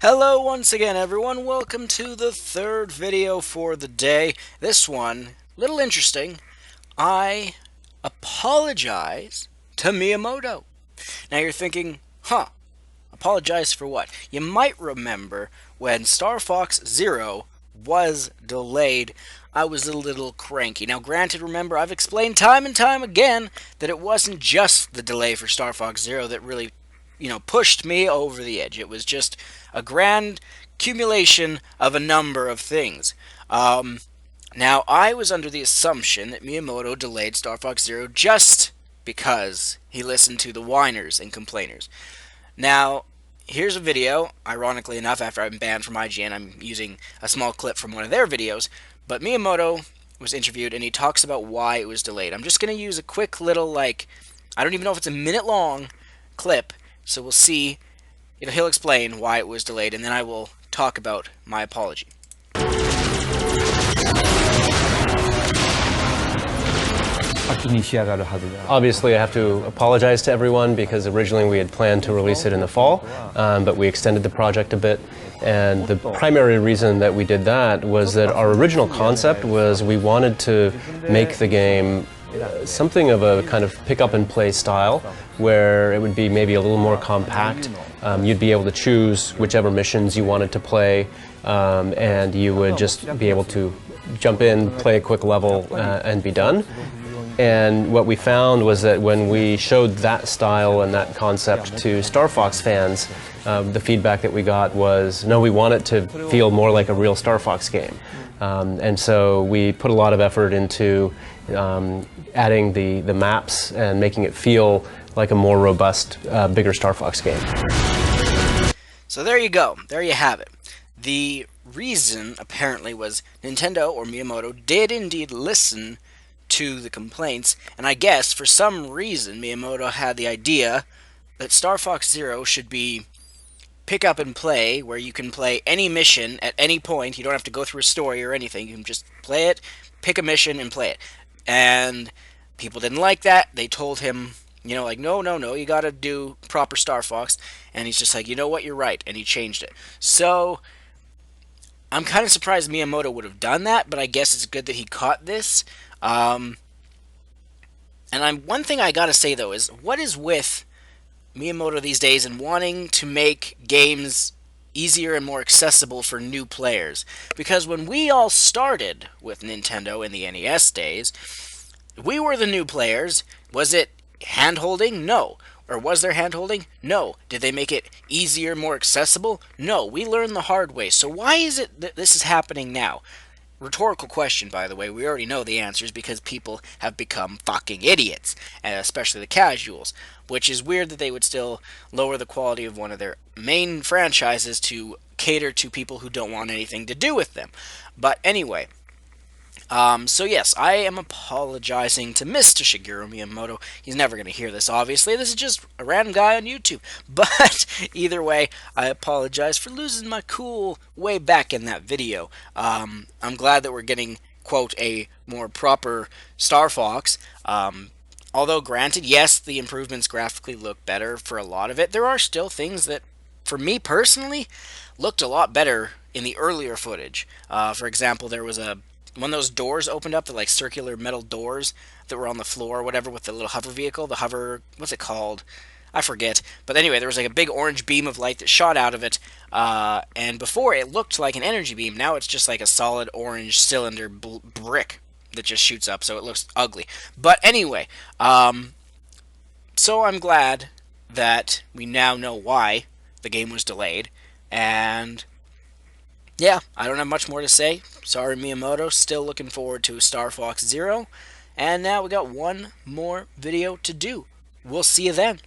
Hello once again everyone, welcome to the third video for the day. This one, little interesting. I apologize to Miyamoto. Now you're thinking, apologize for what? You might remember when Starfox Zero was delayed, I was a little cranky. Now granted, remember, I've explained time and time again that it wasn't just the delay for Starfox Zero that really pushed me over the edge. It was just a grand accumulation of a number of things. Now, I was under the assumption that Miyamoto delayed Starfox Zero just because he listened to the whiners and complainers. Now, here's a video, ironically enough, after I'm banned from IGN, I'm using a small clip from one of their videos, but Miyamoto was interviewed and he talks about why it was delayed. I'm just going to use a quick little, I don't even know if it's a minute long clip, so we'll see if he'll explain why it was delayed, and then I will talk about my apology. Obviously, I have to apologize to everyone because originally we had planned to release it in the fall, but we extended the project a bit. And the primary reason that we did that was that our original concept was we wanted to make the game something of a kind of pick up and play style, where it would be maybe a little more compact. You'd be able to choose whichever missions you wanted to play, and you would just be able to jump in, play a quick level, and be done. And what we found was that when we showed that style and that concept to Starfox fans, the feedback that we got was, no, we want it to feel more like a real Starfox game. And so we put a lot of effort into adding the maps and making it feel like a more robust, bigger Starfox game. So there you go. There you have it. The reason, apparently, was Nintendo, or Miyamoto, did indeed listen to the complaints, and I guess for some reason Miyamoto had the idea that Starfox Zero should be pick up and play, where you can play any mission at any point. You don't have to go through a story or anything. You can just play it, pick a mission, and play it. And people didn't like that. They told him, no, you gotta do proper Starfox. And he's just like, you know what, you're right. And he changed it. So I'm kind of surprised Miyamoto would have done that, but I guess it's good that he caught this. And one thing I gotta say though is, what is with Miyamoto these days and wanting to make games easier and more accessible for new players? Because when we all started with Nintendo in the NES days, we were the new players. Was it hand-holding? No. Or was there hand-holding? No. Did they make it easier, more accessible? No. We learned the hard way. So why is it that this is happening now? Rhetorical question, by the way. We already know the answers because people have become fucking idiots, and especially the casuals, which is weird that they would still lower the quality of one of their main franchises to cater to people who don't want anything to do with them. But anyway, so yes, I am apologizing to Mr. Shigeru Miyamoto. He's never going to hear this, obviously. This is just a random guy on YouTube. But either way, I apologize for losing my cool way back in that video. I'm glad that we're getting, quote, a more proper Star Fox. Although, granted, yes, the improvements graphically look better for a lot of it. There are still things that, for me personally, looked a lot better in the earlier footage. For example, there was one of those doors opened up, the circular metal doors that were on the floor or whatever with the little hover vehicle, what's it called? I forget. But anyway, there was a big orange beam of light that shot out of it, and before it looked like an energy beam. Now it's just like a solid orange cylinder brick that just shoots up, so it looks ugly. But anyway, so I'm glad that we now know why the game was delayed, and yeah, I don't have much more to say. Sorry, Miyamoto. Still looking forward to Starfox Zero. And now we got one more video to do. We'll see you then.